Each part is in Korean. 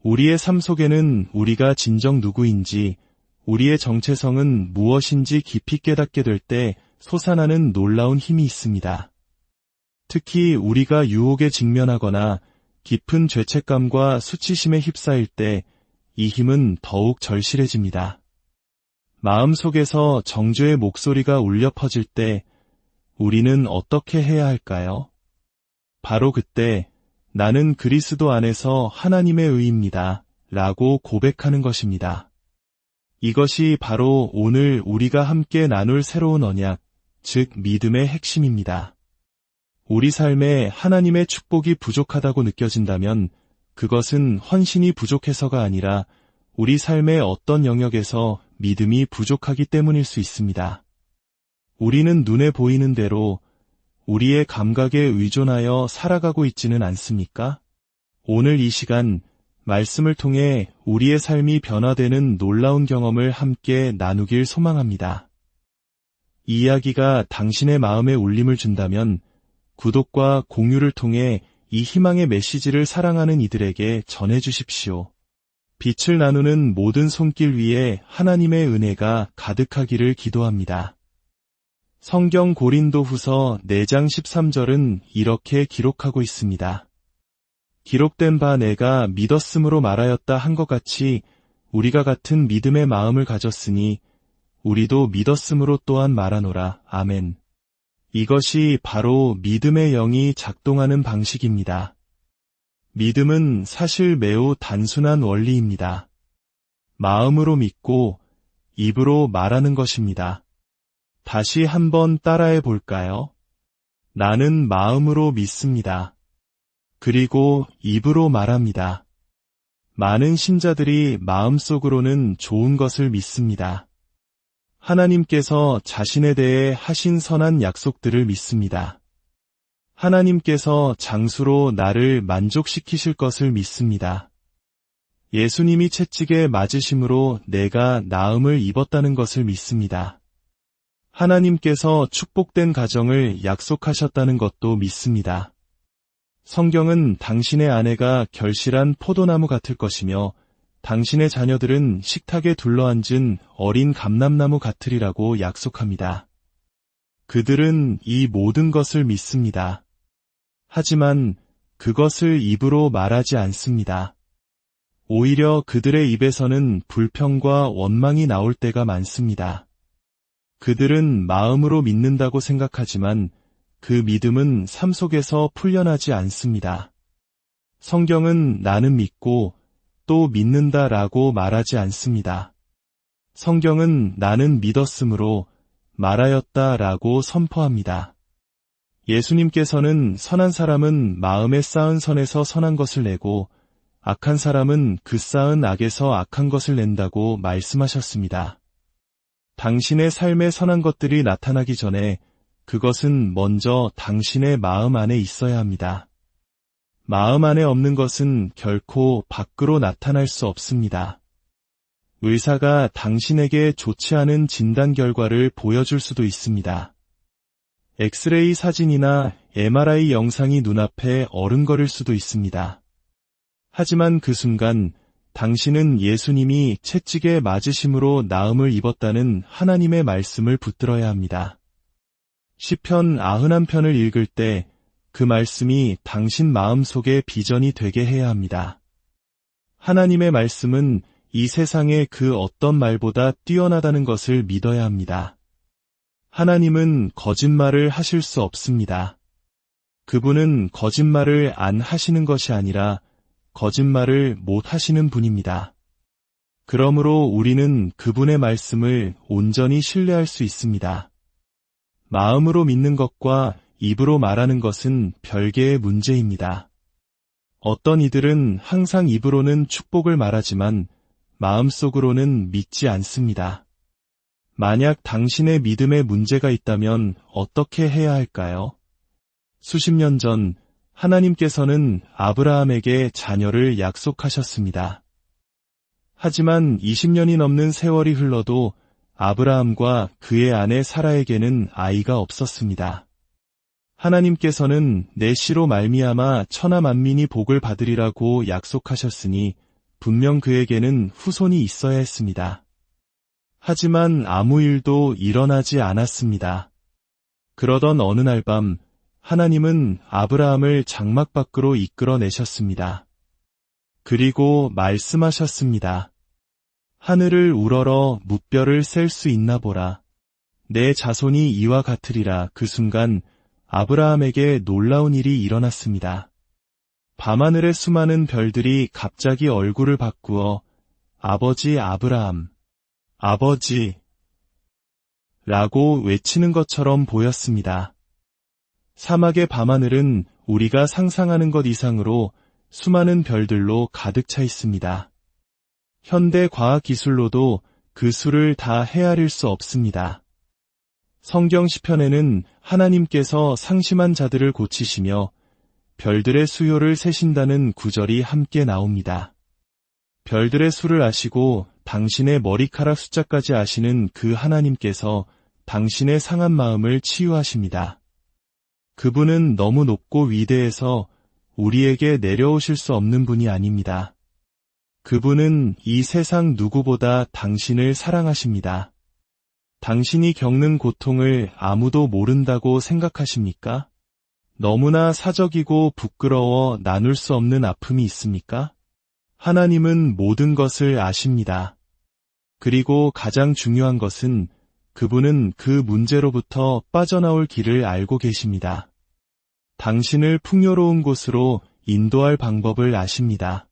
우리의 삶 속에는 우리가 진정 누구인지, 우리의 정체성은 무엇인지 깊이 깨닫게 될 때 솟아나는 놀라운 힘이 있습니다. 특히 우리가 유혹에 직면하거나 깊은 죄책감과 수치심에 휩싸일 때 이 힘은 더욱 절실해집니다. 마음속에서 정죄의 목소리가 울려 퍼질 때 우리는 어떻게 해야 할까요? 바로 그때 나는 그리스도 안에서 하나님의 의입니다. 라고 고백하는 것입니다. 이것이 바로 오늘 우리가 함께 나눌 새로운 언약, 즉 믿음의 핵심입니다. 우리 삶에 하나님의 축복이 부족하다고 느껴진다면 그것은 헌신이 부족해서가 아니라 우리 삶의 어떤 영역에서 믿음이 부족하기 때문일 수 있습니다. 우리는 눈에 보이는 대로 우리의 감각에 의존하여 살아가고 있지는 않습니까? 오늘 이 시간 말씀을 통해 우리의 삶이 변화되는 놀라운 경험을 함께 나누길 소망합니다. 이 이야기가 당신의 마음에 울림을 준다면 구독과 공유를 통해 이 희망의 메시지를 사랑하는 이들에게 전해주십시오. 빛을 나누는 모든 손길 위에 하나님의 은혜가 가득하기를 기도합니다. 성경 고린도후서 4장 13절은 이렇게 기록하고 있습니다. 기록된 바 내가 믿었음으로 말하였다 한 것 같이 우리가 같은 믿음의 마음을 가졌으니 우리도 믿었음으로 또한 말하노라. 아멘. 이것이 바로 믿음의 영이 작동하는 방식입니다. 믿음은 사실 매우 단순한 원리입니다. 마음으로 믿고 입으로 말하는 것입니다. 다시 한번 따라해 볼까요? 나는 마음으로 믿습니다. 그리고 입으로 말합니다. 많은 신자들이 마음속으로는 좋은 것을 믿습니다. 하나님께서 자신에 대해 하신 선한 약속들을 믿습니다. 하나님께서 장수로 나를 만족시키실 것을 믿습니다. 예수님이 채찍에 맞으심으로 내가 나음을 입었다는 것을 믿습니다. 하나님께서 축복된 가정을 약속하셨다는 것도 믿습니다. 성경은 당신의 아내가 결실한 포도나무 같을 것이며 당신의 자녀들은 식탁에 둘러앉은 어린 감람나무 같으리라고 약속합니다. 그들은 이 모든 것을 믿습니다. 하지만 그것을 입으로 말하지 않습니다. 오히려 그들의 입에서는 불평과 원망이 나올 때가 많습니다. 그들은 마음으로 믿는다고 생각하지만 그 믿음은 삶 속에서 풀려나지 않습니다. 성경은 나는 믿고 또 믿는다라고 말하지 않습니다. 성경은 나는 믿었으므로 말하였다라고 선포합니다. 예수님께서는 선한 사람은 마음에 쌓은 선에서 선한 것을 내고 악한 사람은 그 쌓은 악에서 악한 것을 낸다고 말씀하셨습니다. 당신의 삶에 선한 것들이 나타나기 전에 그것은 먼저 당신의 마음 안에 있어야 합니다. 마음 안에 없는 것은 결코 밖으로 나타날 수 없습니다. 의사가 당신에게 좋지 않은 진단 결과를 보여줄 수도 있습니다. 엑스레이 사진이나 MRI 영상이 눈앞에 어른거릴 수도 있습니다. 하지만 그 순간 당신은 예수님이 채찍에 맞으심으로 나음을 입었다는 하나님의 말씀을 붙들어야 합니다. 시편 91편을 읽을 때 그 말씀이 당신 마음속의 비전이 되게 해야 합니다. 하나님의 말씀은 이 세상의 그 어떤 말보다 뛰어나다는 것을 믿어야 합니다. 하나님은 거짓말을 하실 수 없습니다. 그분은 거짓말을 안 하시는 것이 아니라 거짓말을 못 하시는 분입니다. 그러므로 우리는 그분의 말씀을 온전히 신뢰할 수 있습니다. 마음으로 믿는 것과 입으로 말하는 것은 별개의 문제입니다. 어떤 이들은 항상 입으로는 축복을 말하지만 마음속으로는 믿지 않습니다. 만약 당신의 믿음에 문제가 있다면 어떻게 해야 할까요? 수십 년 전 하나님께서는 아브라함에게 자녀를 약속하셨습니다. 하지만 20년이 넘는 세월이 흘러도 아브라함과 그의 아내 사라에게는 아이가 없었습니다. 하나님께서는 내 씨로 말미암아 천하 만민이 복을 받으리라고 약속하셨으니 분명 그에게는 후손이 있어야 했습니다. 하지만 아무 일도 일어나지 않았습니다. 그러던 어느 날 밤 하나님은 아브라함을 장막 밖으로 이끌어내셨습니다. 그리고 말씀하셨습니다. 하늘을 우러러 무뼈를 셀 수 있나 보라. 내 자손이 이와 같으리라. 그 순간 아브라함에게 놀라운 일이 일어났습니다. 밤하늘의 수많은 별들이 갑자기 얼굴을 바꾸어 아버지 아브라함, 아버지 라고 외치는 것처럼 보였습니다. 사막의 밤하늘은 우리가 상상하는 것 이상으로 수많은 별들로 가득 차 있습니다. 현대 과학 기술로도 그 수를 다 헤아릴 수 없습니다. 성경 시편에는 하나님께서 상심한 자들을 고치시며 별들의 수요를 세신다는 구절이 함께 나옵니다. 별들의 수를 아시고 당신의 머리카락 숫자까지 아시는 그 하나님께서 당신의 상한 마음을 치유하십니다. 그분은 너무 높고 위대해서 우리에게 내려오실 수 없는 분이 아닙니다. 그분은 이 세상 누구보다 당신을 사랑하십니다. 당신이 겪는 고통을 아무도 모른다고 생각하십니까? 너무나 사적이고 부끄러워 나눌 수 없는 아픔이 있습니까? 하나님은 모든 것을 아십니다. 그리고 가장 중요한 것은 그분은 그 문제로부터 빠져나올 길을 알고 계십니다. 당신을 풍요로운 곳으로 인도할 방법을 아십니다.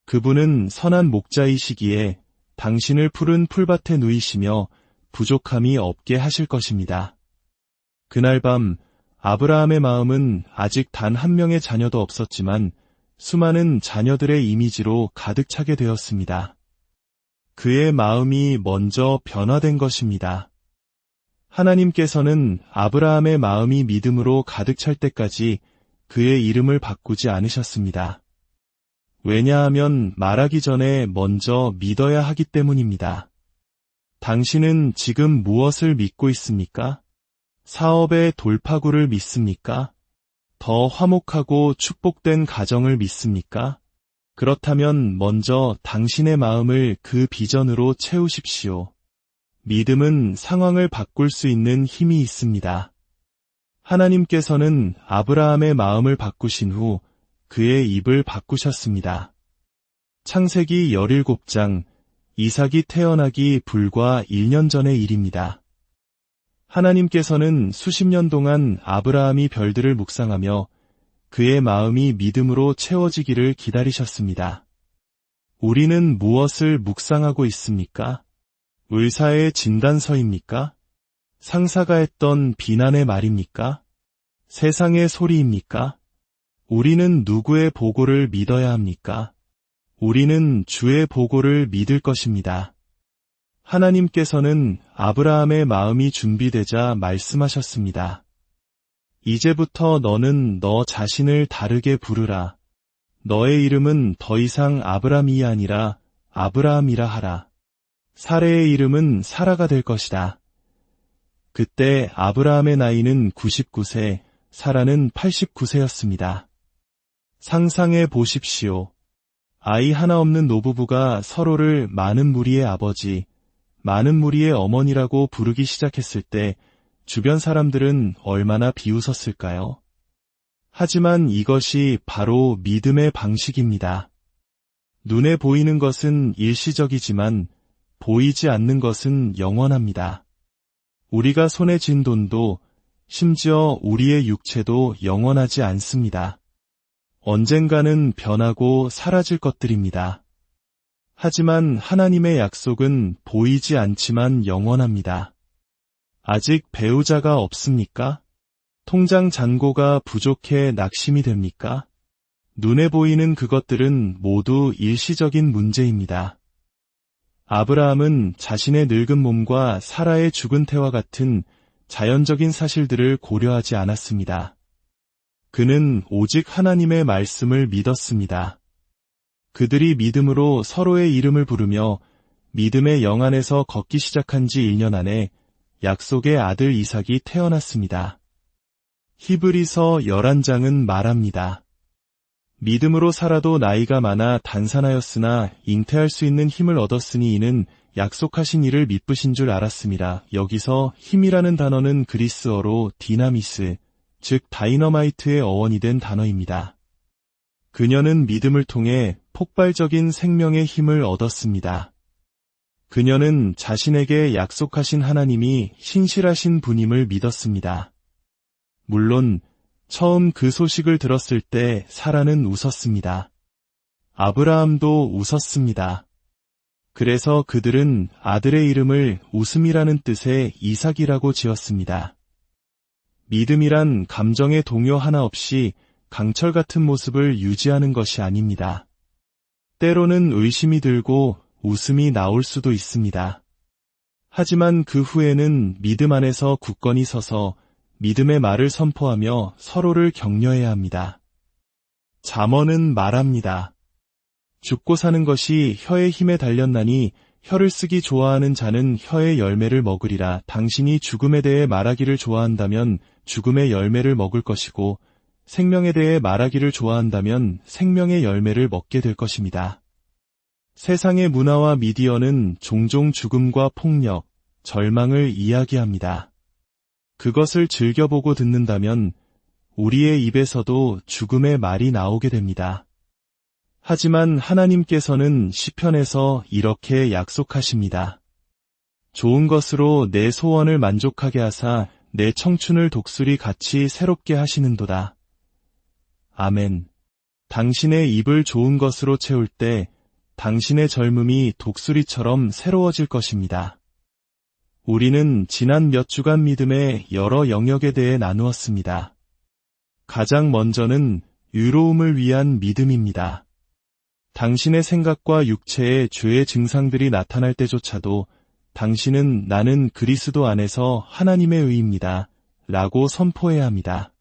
그분은 선한 목자이시기에 당신을 푸른 풀밭에 누이시며 부족함이 없게 하실 것입니다. 그날 밤 아브라함의 마음은 아직 단 한 명의 자녀도 없었지만 수많은 자녀들의 이미지로 가득 차게 되었습니다. 그의 마음이 먼저 변화된 것입니다. 하나님께서는 아브라함의 마음이 믿음으로 가득 찰 때까지 그의 이름을 바꾸지 않으셨습니다. 왜냐하면 말하기 전에 먼저 믿어야 하기 때문입니다. 당신은 지금 무엇을 믿고 있습니까? 사업의 돌파구를 믿습니까? 더 화목하고 축복된 가정을 믿습니까? 그렇다면 먼저 당신의 마음을 그 비전으로 채우십시오. 믿음은 상황을 바꿀 수 있는 힘이 있습니다. 하나님께서는 아브라함의 마음을 바꾸신 후 그의 입을 바꾸셨습니다. 창세기 17장, 이삭이 태어나기 불과 1년 전의 일입니다. 하나님께서는 수십 년 동안 아브라함이 별들을 묵상하며 그의 마음이 믿음으로 채워지기를 기다리셨습니다. 우리는 무엇을 묵상하고 있습니까? 의사의 진단서입니까? 상사가 했던 비난의 말입니까? 세상의 소리입니까? 우리는 누구의 보고를 믿어야 합니까? 우리는 주의 보고를 믿을 것입니다. 하나님께서는 아브라함의 마음이 준비되자 말씀하셨습니다. 이제부터 너는 너 자신을 다르게 부르라. 너의 이름은 더 이상 아브람이 아니라 아브라함이라 하라. 사레의 이름은 사라가 될 것이다. 그때 아브라함의 나이는 99세, 사라는 89세였습니다. 상상해 보십시오. 아이 하나 없는 노부부가 서로를 많은 무리의 아버지, 많은 무리의 어머니라고 부르기 시작했을 때 주변 사람들은 얼마나 비웃었을까요? 하지만 이것이 바로 믿음의 방식입니다. 눈에 보이는 것은 일시적이지만 보이지 않는 것은 영원합니다. 우리가 손에 쥔 돈도 심지어 우리의 육체도 영원하지 않습니다. 언젠가는 변하고 사라질 것들입니다. 하지만 하나님의 약속은 보이지 않지만 영원합니다. 아직 배우자가 없습니까? 통장 잔고가 부족해 낙심이 됩니까? 눈에 보이는 그것들은 모두 일시적인 문제입니다. 아브라함은 자신의 늙은 몸과 사라의 죽은 태와 같은 자연적인 사실들을 고려하지 않았습니다. 그는 오직 하나님의 말씀을 믿었습니다. 그들이 믿음으로 서로의 이름을 부르며 믿음의 영 안에서 걷기 시작한 지 1년 안에 약속의 아들 이삭이 태어났습니다. 히브리서 11장은 말합니다. 믿음으로 살아도 나이가 많아 단산하였으나 잉태할 수 있는 힘을 얻었으니 이는 약속하신 이를 믿으신 줄 알았습니다. 여기서 힘이라는 단어는 그리스어로 디나미스, 즉 다이너마이트의 어원이 된 단어입니다. 그녀는 믿음을 통해 폭발적인 생명의 힘을 얻었습니다. 그녀는 자신에게 약속하신 하나님이 신실하신 분임을 믿었습니다. 물론 처음 그 소식을 들었을 때 사라는 웃었습니다. 아브라함도 웃었습니다. 그래서 그들은 아들의 이름을 웃음이라는 뜻의 이삭이라고 지었습니다. 믿음이란 감정의 동요 하나 없이 강철 같은 모습을 유지하는 것이 아닙니다. 때로는 의심이 들고 웃음이 나올 수도 있습니다. 하지만 그 후에는 믿음 안에서 굳건히 서서 믿음의 말을 선포하며 서로를 격려해야 합니다. 잠언은 말합니다. 죽고 사는 것이 혀의 힘에 달렸나니 혀를 쓰기 좋아하는 자는 혀의 열매를 먹으리라. 당신이 죽음에 대해 말하기를 좋아한다면 죽음의 열매를 먹을 것이고 생명에 대해 말하기를 좋아한다면 생명의 열매를 먹게 될 것입니다. 세상의 문화와 미디어는 종종 죽음과 폭력, 절망을 이야기합니다. 그것을 즐겨보고 듣는다면 우리의 입에서도 죽음의 말이 나오게 됩니다. 하지만 하나님께서는 시편에서 이렇게 약속하십니다. 좋은 것으로 내 소원을 만족하게 하사 내 청춘을 독수리 같이 새롭게 하시는도다. 아멘. 당신의 입을 좋은 것으로 채울 때 당신의 젊음이 독수리처럼 새로워질 것입니다. 우리는 지난 몇 주간 믿음의 여러 영역에 대해 나누었습니다. 가장 먼저는 의로움을 위한 믿음입니다. 당신의 생각과 육체의 죄의 증상들이 나타날 때조차도 당신은 나는 그리스도 안에서 하나님의 의입니다. 라고 선포해야 합니다.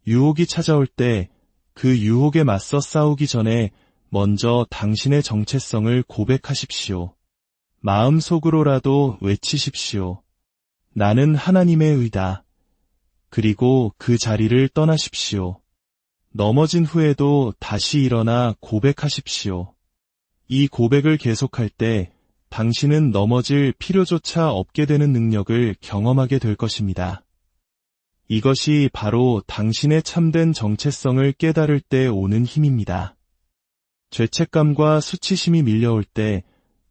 유혹이 찾아올 때 그 유혹에 맞서 싸우기 전에 먼저 당신의 정체성을 고백하십시오. 마음속으로라도 외치십시오. 나는 하나님의 의다. 그리고 그 자리를 떠나십시오. 넘어진 후에도 다시 일어나 고백하십시오. 이 고백을 계속할 때 당신은 넘어질 필요조차 없게 되는 능력을 경험하게 될 것입니다. 이것이 바로 당신의 참된 정체성을 깨달을 때 오는 힘입니다. 죄책감과 수치심이 밀려올 때,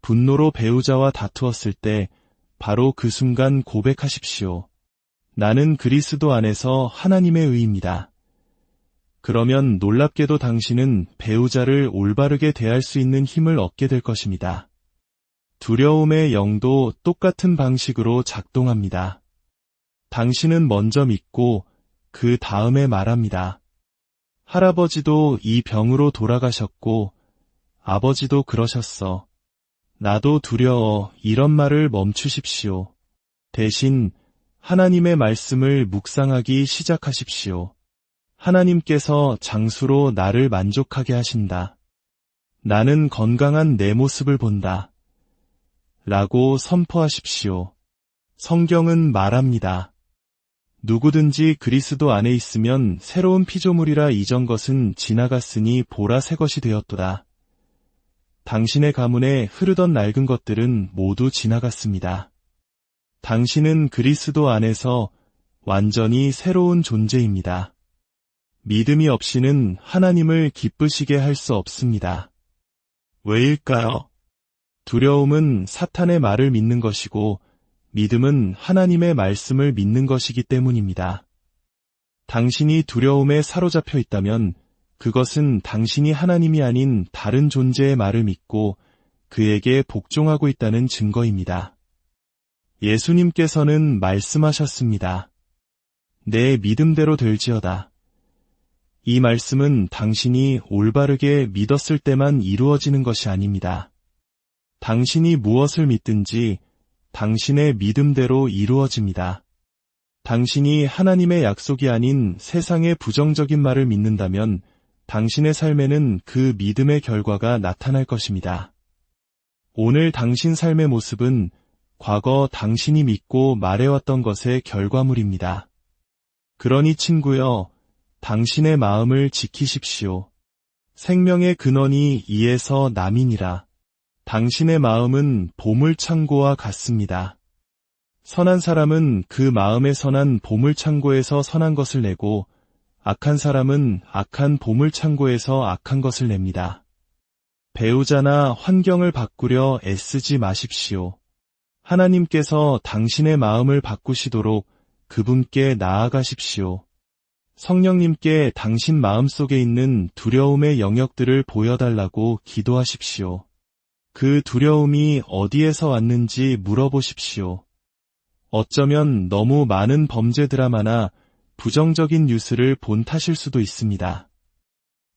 분노로 배우자와 다투었을 때 바로 그 순간 고백하십시오. 나는 그리스도 안에서 하나님의 의입니다. 그러면 놀랍게도 당신은 배우자를 올바르게 대할 수 있는 힘을 얻게 될 것입니다. 두려움의 영도 똑같은 방식으로 작동합니다. 당신은 먼저 믿고 그 다음에 말합니다. 할아버지도 이 병으로 돌아가셨고 아버지도 그러셨어. 나도 두려워. 이런 말을 멈추십시오. 대신 하나님의 말씀을 묵상하기 시작하십시오. 하나님께서 장수로 나를 만족하게 하신다. 나는 건강한 내 모습을 본다. 라고 선포하십시오. 성경은 말합니다. 누구든지 그리스도 안에 있으면 새로운 피조물이라 이전 것은 지나갔으니 보라 새 것이 되었도다. 당신의 가문에 흐르던 낡은 것들은 모두 지나갔습니다. 당신은 그리스도 안에서 완전히 새로운 존재입니다. 믿음이 없이는 하나님을 기쁘시게 할 수 없습니다. 왜일까요? 두려움은 사탄의 말을 믿는 것이고 믿음은 하나님의 말씀을 믿는 것이기 때문입니다. 당신이 두려움에 사로잡혀 있다면 그것은 당신이 하나님이 아닌 다른 존재의 말을 믿고 그에게 복종하고 있다는 증거입니다. 예수님께서는 말씀하셨습니다. 내 믿음대로 될지어다. 이 말씀은 당신이 올바르게 믿었을 때만 이루어지는 것이 아닙니다. 당신이 무엇을 믿든지 당신의 믿음대로 이루어집니다. 당신이 하나님의 약속이 아닌 세상의 부정적인 말을 믿는다면 당신의 삶에는 그 믿음의 결과가 나타날 것입니다. 오늘 당신 삶의 모습은 과거 당신이 믿고 말해왔던 것의 결과물입니다. 그러니 친구여, 당신의 마음을 지키십시오. 생명의 근원이 이에서 남이니라. 당신의 마음은 보물창고와 같습니다. 선한 사람은 그 마음에 선한 보물창고에서 선한 것을 내고 악한 사람은 악한 보물창고에서 악한 것을 냅니다. 배우자나 환경을 바꾸려 애쓰지 마십시오. 하나님께서 당신의 마음을 바꾸시도록 그분께 나아가십시오. 성령님께 당신 마음속에 있는 두려움의 영역들을 보여달라고 기도하십시오. 그 두려움이 어디에서 왔는지 물어보십시오. 어쩌면 너무 많은 범죄 드라마나 부정적인 뉴스를 본 탓일 수도 있습니다.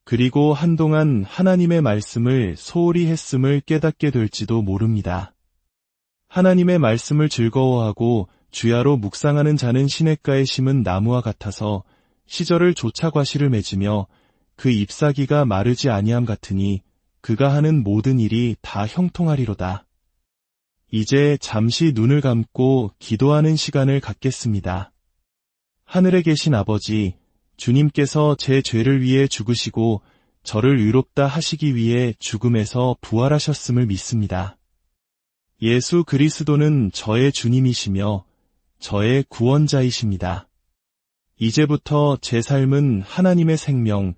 그리고 한동안 하나님의 말씀을 소홀히 했음을 깨닫게 될지도 모릅니다. 하나님의 말씀을 즐거워하고 주야로 묵상하는 자는 시냇가에 심은 나무와 같아서 시절을 조차 과실을 맺으며 그 잎사귀가 마르지 아니함 같으니 그가 하는 모든 일이 다 형통하리로다. 이제 잠시 눈을 감고 기도하는 시간을 갖겠습니다. 하늘에 계신 아버지, 주님께서 제 죄를 위해 죽으시고 저를 의롭다 하시기 위해 죽음에서 부활하셨음을 믿습니다. 예수 그리스도는 저의 주님이시며 저의 구원자이십니다. 이제부터 제 삶은 하나님의 생명,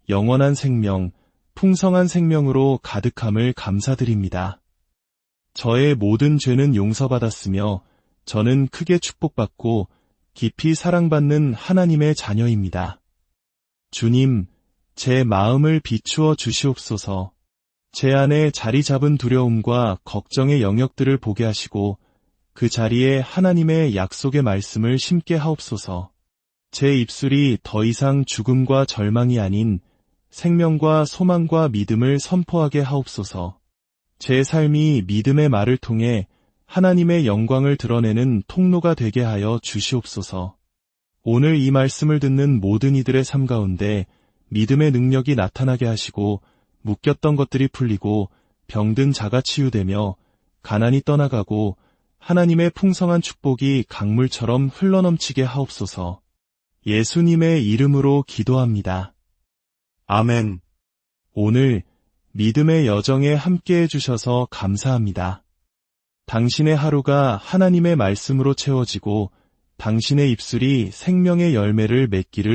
영원한 생명, 풍성한 생명으로 가득함을 감사드립니다. 저의 모든 죄는 용서받았으며 저는 크게 축복받고 깊이 사랑받는 하나님의 자녀입니다. 주님, 제 마음을 비추어 주시옵소서. 제 안에 자리 잡은 두려움과 걱정의 영역들을 보게 하시고 그 자리에 하나님의 약속의 말씀을 심게 하옵소서. 제 입술이 더 이상 죽음과 절망이 아닌 생명과 소망과 믿음을 선포하게 하옵소서. 제 삶이 믿음의 말을 통해 하나님의 영광을 드러내는 통로가 되게 하여 주시옵소서. 오늘 이 말씀을 듣는 모든 이들의 삶 가운데 믿음의 능력이 나타나게 하시고 묶였던 것들이 풀리고 병든 자가 치유되며 가난이 떠나가고 하나님의 풍성한 축복이 강물처럼 흘러넘치게 하옵소서. 예수님의 이름으로 기도합니다. 아멘. 오늘 믿음의 여정에 함께해 주셔서 감사합니다. 당신의 하루가 하나님의 말씀으로 채워지고 당신의 입술이 생명의 열매를 맺기를